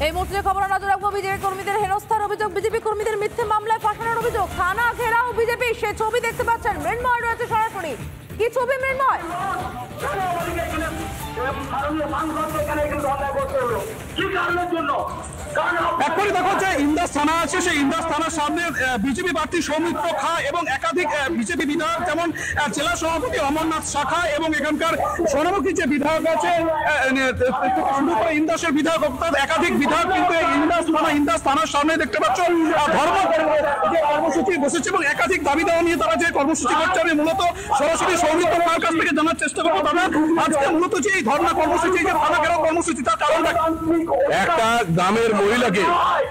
এই মুহূর্তে খবর নজর রাখবো বিজেপি কর্মীদের হেনস্থার অভিযোগ, বিজেপি কর্মীদের মিথ্যে মামলায় ফাঁসানোর অভিযোগ, থানা ঘেরাও বিজেপি। সে ছবি দেখতে পাচ্ছেন, মৃন্ময় রয়েছে সরাসরি। কি ছবি মৃন্ময়? এরপরে দেখা যাচ্ছে ইন্দাস থানা আছে, সেই ইন্দাস থানার সামনে বিজেপি প্রার্থী সৌমিত্র খা এবং একাধিক বিজেপি বিধায়ক, যেমন জেলা সভাপতি অমরনাথ শাখা এবং এখানকার সোনামুখী যে বিধায়ক আছে শুরু করে ইন্দাসের বিধায়ক, একাধিক বিধায়ক কিন্তু ইন্দাস থানার সামনে দেখতে পাচ্ছ ধর্ম যে কর্মসূচি বসেছে এবং একাধিক দাবি দেওয়া নিয়ে তারা যে কর্মসূচি করছে। আমি মূলত সরাসরি সৌমিত্র খার কাছ থেকে জানার চেষ্টা করবো, দাদা আজকে মূলত যে এই ধর্ণা কর্মসূচি, যে থানা ঘেরাও কর্মসূচি, তার কারণটা একটা গ্রামের মহিলাকে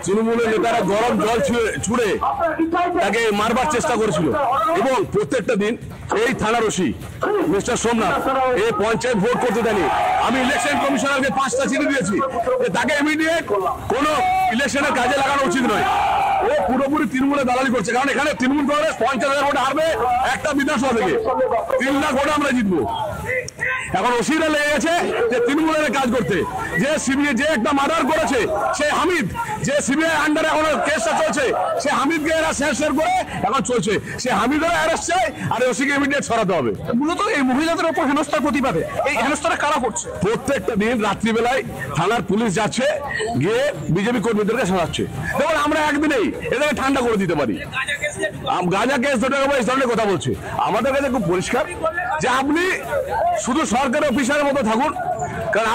তৃণমূলের নেতারা গরম জল ছুড়ে তাকে মারবার চেষ্টা করেছিল এবং প্রত্যেকটা দিন এই থানার ওসি মিস্টার সোমনাথ এই পঞ্চায়েত ভোট করতে দেয়নি। আমি ইলেকশন কমিশনারকে 5টা চিঠি দিয়েছি যে তাকে ইমিডিয়েট কোনো ইলেকশনের কাজে লাগানো উচিত নয়। ও পুরোপুরি তৃণমূলে দালালি করছে, কারণ এখানে তৃণমূল কংগ্রেস 50,000 ভোট হারবে একটা বিধানসভা থেকে, 3 লাখ ভোটে আমরা জিতবো। এখন ওসিরা লেগে গেছে যে তৃণমূলের কাজ করতে। যে সিবিআই যে একটা মার্ডার করেছে সে হামিদ, যে সিবিআই আন্ডারে এখন কেসটা চলছে, সে হামিদকে এরা শেয়ার করে এখন চলছে, সে হামিদের অ্যারেস্ট চাই আর ওসিকে ইমিডিয়েট সরাতে হবে। মূলত এই মহিলাদের ওপর হেনস্থার প্রতিবাদে এই হেনস্থাটা কারা করছে? প্রত্যেকটা দিন রাত্রিবেলায় থানার পুলিশ যাচ্ছে, গিয়ে বিজেপি কর্মীদেরকে সরাচ্ছে। দেখুন আমরা একদিনেই এদেরকে ঠান্ডা করে দিতে পারি। গাঁজা কেস ধরে এই ধরনের কথা বলছে। আমাদের কাছে খুব পরিষ্কার যে আপনি শুধু সরকারি অফিসারের মতো থাকুন, কারণ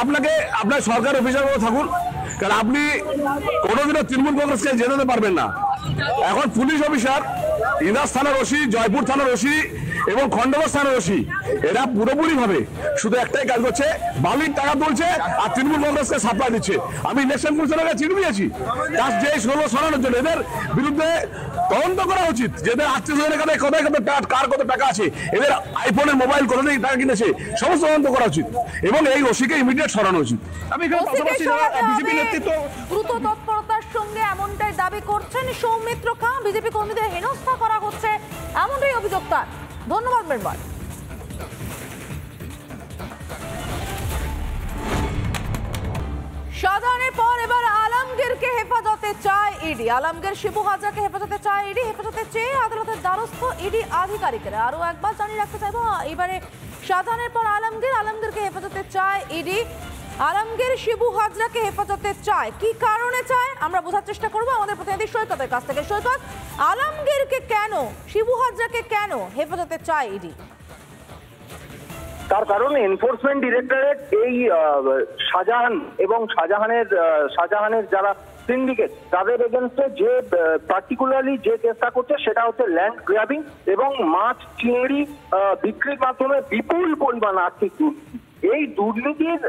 আপনার সরকারি অফিসারের মতো থাকুন, কারণ আপনি কোনোদিনও তৃণমূল কংগ্রেসকে জেতাতে পারবেন না। এখন পুলিশ অফিসার, ইন্দাস থানার ওসি, জয়পুর থানার ওসি এবং খণ্ডঘোষ থানার ওসি এরা পুরোপুরি ভাবে শুধু একটাই কাজ করছে, বালির টাকা তুলছে আর তৃণমূল কংগ্রেসকে সাপ্লাই দিচ্ছে। আমি ইলেকশন কমিশনারকে চিঠি দিয়েছি যে সরানোর জন্য এদের বিরুদ্ধে তদন্ত করা উচিত, যেদের আত্মীয়স্বজনের কাছে কার কত টাকা আছে, এদের আইফোনের মোবাইল কত টাকা কিনেছে, সমস্ত তদন্ত করা উচিত এবং এই ওসিকে ইমিডিয়েট সরানো উচিত। আমি বিজেপি নেতৃত্ব দ্রুত তৎপরতার সঙ্গে এমনটাই দাবি করছেন সৌমিত্র খা। বিজেপি কর্মীদের হেনস্থা করা হচ্ছে এমনটাই অভিযোগ তার। ধন্যবাদ মেম্বার। শাহজাহানের পর এবার আলমগীরকে হেফাজতে চায় ইডি। আলমগীর শিবু হাজরাকে হেফাজতে চায় ইডি। হেফাজতে চেয়ে আদালতের দ্বারস্থ ইডি আধিকারিকেরা। আরো একবার জানিয়ে রাখতে চাইবো, এবারে শাহজাহানের পর আলমগীরকে হেফাজতে চায় ইডি। আলমগীর শিবু হাজরাকে হেফাজতে চায়, কি কারণে চায় আমরা বোঝার চেষ্টা করবো আমাদের প্রতিনিধি সৈকতের কাছ থেকে। সৈকত, আলমগীরকে কেন, শিবু হাজরাকে কেন হেফাজতে চায় ইডি? তার কারণ এনফোর্সমেন্ট ডিরেক্টরেট এই শাহজাহান এবং শাহজাহানের যারা সিন্ডিকেট তাদের এগেনস্টে যে পার্টিকুলারলি যে চেষ্টা করছে সেটা হচ্ছে ল্যান্ড গ্র্যাবিং এবং মাছ চিংড়ি বিক্রির মাধ্যমে বিপুল পরিমাণ আর্থিক দুর্নীতি। এই দুর্নীতির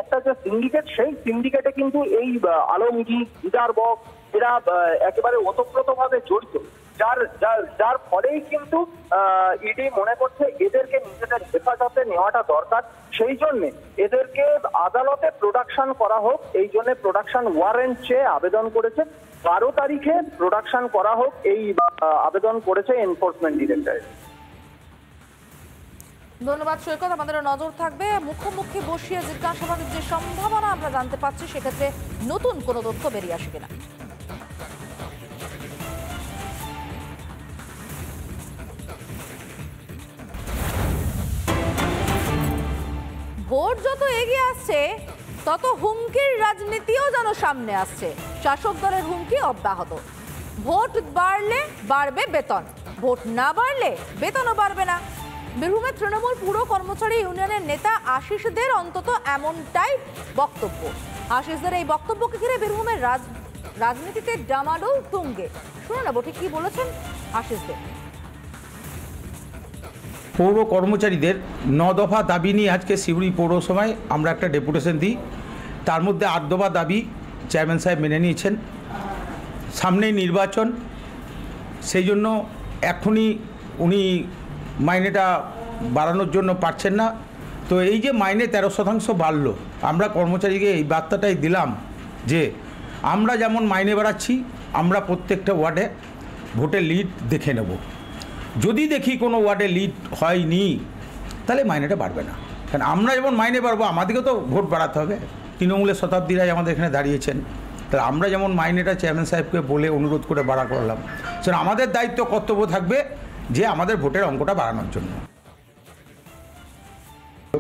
একটা যে সিন্ডিকেট, সেই সিন্ডিকেটে কিন্তু এই আলমগীর, দিদার বক এরা একেবারে ওতপ্রোতভাবে জড়িত, যার ফলেই কিন্তু ইডি মনে করছে এদেরকে নিজেদের হেফাজতে নেওয়াটা দরকার। সেই জন্য এদেরকে আদালতে প্রোডাকশন করা হোক, এই জন্য প্রোডাকশন ওয়ারেন্ট চেয়ে আবেদন করেছে। 12 তারিখে প্রোডাকশন করা হোক এই আবেদন করেছে এনফোর্সমেন্ট ডিরেক্টরেট। ধন্যবাদ সৈকত। আমাদের নজর থাকবে মুখোমুখি বসিয়ে জিজ্ঞাসাবাদের যে সম্ভাবনা আমরা জানতে পাচ্ছি, সেক্ষেত্রে নতুন কোনো তথ্য বেরিয়ে আসে কিনা। ভোট যত এগিয়ে আসছে তত হুমকির রাজনীতিও যেন সামনে আসছে। শাসক দলের হুমকি অব্যাহত। ভোট বাড়লে বাড়বে বেতন, ভোট না বাড়লে বেতনও বাড়বে না। বীরভূমের তৃণমূল পুর কর্মচারী ইউনিয়নের নেতা আশিসদের অন্তত এমনটাই বক্তব্য। আশিসদের এই বক্তব্যকে ঘিরে বীরভূমের রাজনীতিতে ডামাডোল তুঙ্গে। শুনে নেব ঠিক কি বলেছেন আশিসদের। পৌর কর্মচারীদের 9 দফা দাবি নিয়ে আজকে সিউড়ি পৌরসভায় আমরা একটা ডেপুটেশন দিই। তার মধ্যে 8 দফা দাবি চেয়ারম্যান সাহেব মেনে নিয়েছেন। সামনেই নির্বাচন, সেই জন্য এখনই উনি মাইনেটা বাড়ানোর জন্য পারছেন না। তো এই যে মাইনে 13% বাড়লো, আমরা কর্মচারীকে এই বার্তাটাই দিলাম যে আমরা যেমন মাইনে বাড়াচ্ছি, আমরা প্রত্যেকটা ওয়ার্ডে ভোটের লিড দেখে নেব। যদি দেখি কোনো ওয়ার্ডে লিড হয়নি তাহলে মাইনেটা বাড়বে না, কারণ আমরা যেমন মাইনে বাড়বো আমাদেরকেও তো ভোট বাড়াতে হবে। তৃণমূলের শতাব্দীরাই আমাদের এখানে দাঁড়িয়েছেন। তাহলে আমরা যেমন মাইনেটা চেয়ারম্যান সাহেবকে বলে অনুরোধ করে বাড়া করলাম, সেটা আমাদের দায়িত্ব কর্তব্য থাকবে যে আমাদের ভোটের অঙ্কটা বাড়ানোর জন্য।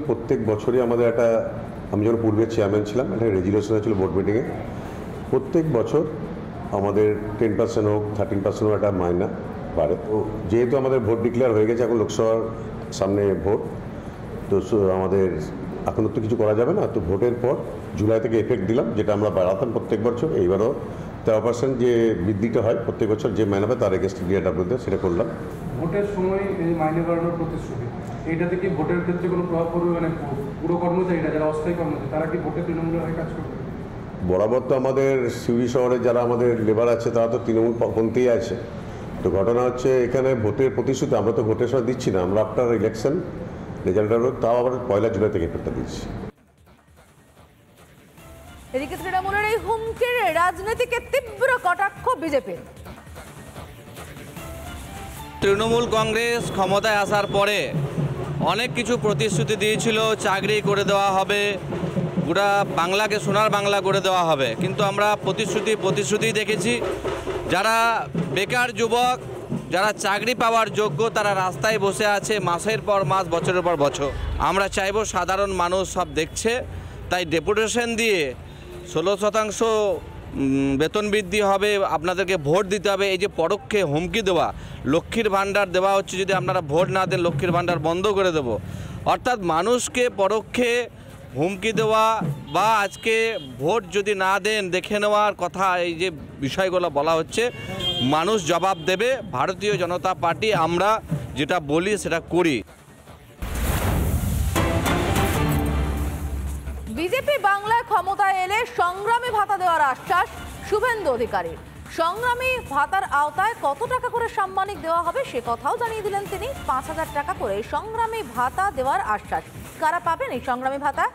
প্রত্যেক বছরই আমাদের একটা, আমি যখন পূর্বে চেয়ারম্যান ছিলাম, একটা রেজুলেশন ছিল বোর্ড মিটিংয়ে, প্রত্যেক বছর আমাদের 10% হোক 13% হোক একটা মাইনা বাড়ে। তো যেহেতু আমাদের ভোট ডিক্লেয়ার হয়ে গেছে, এখন লোকসভার সামনে ভোট, তো আমাদের এখন তো কিছু করা যাবে না। তো ভোটের পর জুলাই থেকে এফেক্ট দিলাম, যেটা আমরা বাড়াতাম প্রত্যেক বছর। এইবারও 13% যে বৃদ্ধিটা হয় প্রত্যেক বছর, যে মাইনে হবে তার এগেস্টে ডিআরডব্লিউতে সেটা করলাম। ভোটের সময় এই মাইনে বাড়ানোর প্রতিশ্রুতি, এইটাতে কি ভোটের ক্ষেত্রে কোনো প্রভাব পড়বে? মানে পুরো কর্মচারীরা যারা অস্থায়ী কর্মচারী, তারা কি ভোটে তৃণমূলের হয়ে কাজ করবে? বরাবর তো আমাদের সিউড়ি শহরে যারা আমাদের লেবার আছে তারা তো তৃণমূল পন্থীই আছে। তো ঘটনা হচ্ছে এখানে ভোটের প্রতিশ্রুতি আমরা তো ভোটের সময় দিচ্ছি না, আমরা আপনার ইলেকশন রেজাল্টের তাও আবার 1 জুলাই থেকে এফেক্টটা দিচ্ছি। এদিকে তৃণমূলের এই হুমকির রাজনীতিকে তীব্র কটাক্ষ বিজেপির। তৃণমূল কংগ্রেস ক্ষমতায় আসার পরে অনেক কিছু প্রতিশ্রুতি দিয়েছিল, চাকরি করে দেওয়া হবে, গোটা বাংলাকে সোনার বাংলা করে দেওয়া হবে, কিন্তু আমরা প্রতিশ্রুতি দেখেছি। যারা বেকার যুবক, যারা চাকরি পাওয়ার যোগ্য, তারা রাস্তায় বসে আছে মাসের পর মাস, বছরের পর বছর। আমরা চাইব সাধারণ মানুষ সব দেখছে, তাই ডেপুটেশন দিয়ে 16% বেতন বৃদ্ধি হবে, আপনাদেরকে ভোট দিতে হবে, এই যে পরোক্ষে হুমকি দেওয়া, লক্ষ্মীর ভাণ্ডার দেওয়া হচ্ছে, যদি আপনারা ভোট না দেন লক্ষ্মীর ভাণ্ডার বন্ধ করে দেব, অর্থাৎ মানুষকে পরোক্ষে হুমকি দেওয়া বা আজকে ভোট যদি না দেন দেখে নেওয়ার কথা, এই যে বিষয়গুলো বলা হচ্ছে, মানুষ জবাব দেবে। ভারতীয় জনতা পার্টি আমরা যেটা বলি সেটা করি। বিজেপি বাংলায় ক্ষমতায় এলে সংগ্রামী ভাতা দেওয়ার আশ্বাস শুভেন্দু অধিকারীর। সংগ্রামী ভাতার আওতায় কত টাকা করে সাম্মানিক দেওয়া হবে সে কথাও জানিয়ে দিলেন তিনি। 5,000 টাকা করে সংগ্রামী ভাতা দেওয়ার আশ্বাস। কারা পাবেন এই সংগ্রামী ভাতা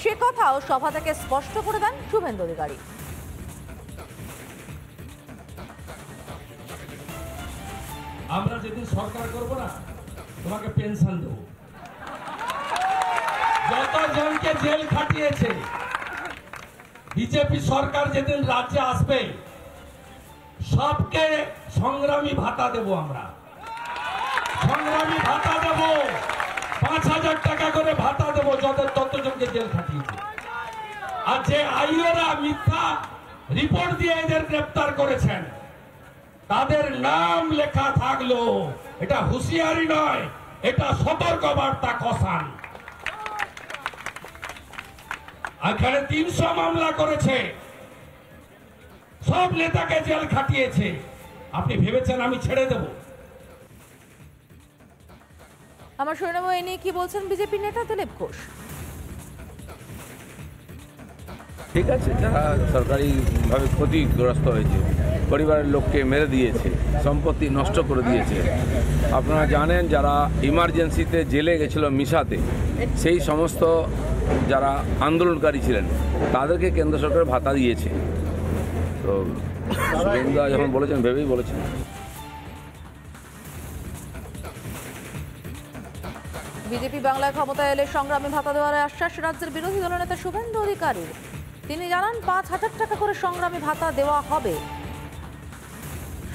সে কথাও সভা থেকে স্পষ্ট করে দেন শুভেন্দু অধিকারী। আমরা যেদিন সরকার করব না, তোমাকে পেনশন দেব। যতজনকে জেল খাটিয়েছে বিজেপি সরকার যেদিন রাজ্যে আসবে, সবকে সংগ্রামী ভাতা দেব। আমরা সংগ্রামী ভাতা দেব, 5,000 টাকা করে ভাতা দেব যতজনকে জেল খাটিয়েছে। আর যে আইওরা মিথ্যা রিপোর্ট দিয়ে এদের গ্রেপ্তার করেছেন, তাদের নাম লেখা থাকলো, এটা হুঁশিয়ারি নয়, এটা সতর্কবার্তা কসান। এখানে 300 মামলা করেছে, সব নেতাকে জেল খাটিয়েছে। আপনি ভেবেছেন আমি ছেড়ে দেব? আমার শুনে নেব এ নিয়ে কি বলছেন বিজেপি নেতা দিলীপ ঘোষ। ঠিক আছে, যারা সরকারিভাবে ক্ষতিগ্রস্ত হয়েছে, পরিবারের লোককে মেরে দিয়েছে, সম্পত্তি নষ্ট করে দিয়েছে, আপনারা জানেন যারা ইমার্জেন্সিতে জেলে গেছিল মিশাতে, সেই সমস্ত যারা আন্দোলনকারী ছিলেন তাদেরকে কেন্দ্র সরকার ভাতা দিয়েছে। তো শুভেন্দু যখন বলেছেন ভেবেই বলেছেন। বিজেপি বাংলায় ক্ষমতায় এলে সংগ্রামী ভাতা দেওয়ার আশ্বাস রাজ্যের বিরোধী দলনেতা শুভেন্দু অধিকারীর। তিনি জানান 5,000 টাকা করে সংগ্রামী ভাতা দেওয়া হবে।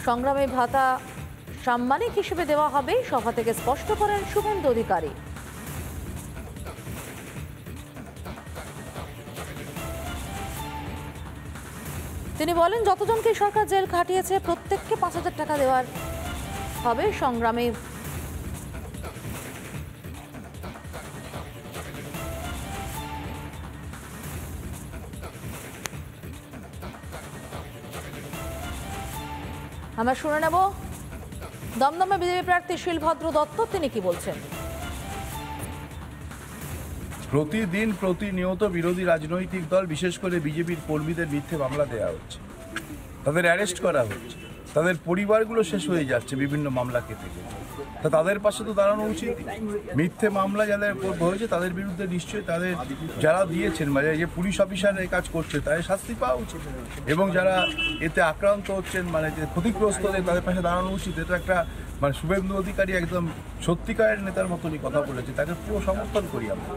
সংগ্রামী ভাতা সাম্মানিক হিসেবে দেওয়া হবে, সভা থেকে স্পষ্ট করেন শুভেন্দু অধিকারী। তিনি বলেন যতজনকে সরকার জেল খাটিয়েছে প্রত্যেককে 5,000 টাকা দেওয়ার হবে সংগ্রামী। আমরা শুনে নেব দমদমে বিজেপি প্রার্থী শিলভদ্র দত্ত, তিনি কি বলছেন। প্রতিদিন প্রতিনিয়ত বিরোধী রাজনৈতিক দল, বিশেষ করে বিজেপির কর্মীদের মিথ্যে মামলা দেওয়া হচ্ছে, তাদের অ্যারেস্ট করা হচ্ছে, তাদের পরিবারগুলো শেষ হয়ে যাচ্ছে বিভিন্ন মামলা কেটে গেছে। তা তাদের পাশে তো দাঁড়ানো উচিত। মিথ্যে মামলা যাদের হয়েছে তাদের বিরুদ্ধে নিশ্চয়ই তাদের যারা দিয়েছেন, মানে যে পুলিশ অফিসার এই কাজ করছে তাদের শাস্তি পাওয়া উচিত, এবং যারা এতে আক্রান্ত হচ্ছেন, মানে যে ক্ষতিগ্রস্ত তাদের পাশে দাঁড়ানো উচিত। এটা একটা মানে শুভেন্দু অধিকারী একদম সত্যিকারের নেতার মতনই কথা বলেছে, তাকে পুরো সমর্থন করি আমরা।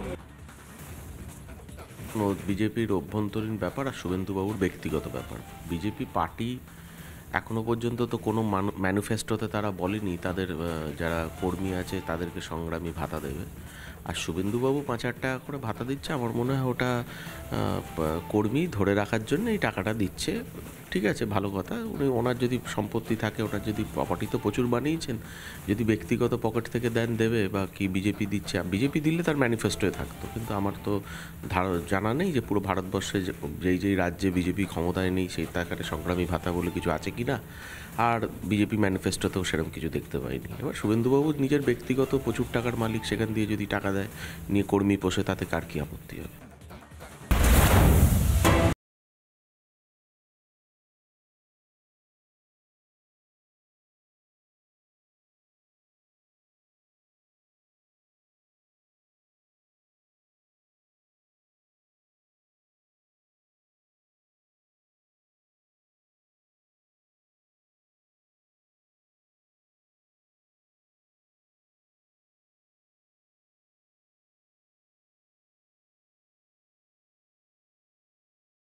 বিজেপির অভ্যন্তরীণ ব্যাপার আর শুভেন্দুবাবুর ব্যক্তিগত ব্যাপার। বিজেপি পার্টি এখনো পর্যন্ত তো কোনো ম্যানিফেস্টোতে তারা বলেনি তাদের যারা কর্মী আছে তাদেরকে সংগ্রামী ভাতা দেবে। আর শুভেন্দুবাবু 5,000 টাকা করে ভাতা দিচ্ছে, আমার মনে হয় ওটা কর্মী ধরে রাখার জন্য এই টাকাটা দিচ্ছে। ঠিক আছে, ভালো কথা। ওনার যদি সম্পত্তি থাকে, ওনার যদি প্রপার্টি তো প্রচুর বানিয়েছেন, যদি ব্যক্তিগত পকেট থেকে দেন দেবে, বা কি বিজেপি দিচ্ছে, বিজেপি দিলে তার ম্যানিফেস্টোয় থাকতো। কিন্তু আমার তো জানা নেই যে পুরো ভারতবর্ষে যেই রাজ্যে বিজেপি ক্ষমতায় নেই সেই টাকাটা সংগ্রামী ভাতা বলে কিছু আছে কি না, আর বিজেপি ম্যানিফেস্টোতেও সেরকম কিছু দেখতে পাইনি। এবার শুভেন্দুবাবু নিজের ব্যক্তিগত প্রচুর টাকার মালিক, সেখান দিয়ে যদি টাকা দেয় নিয়ে কর্মী পোষে, তাতে কার কি আপত্তি হবে?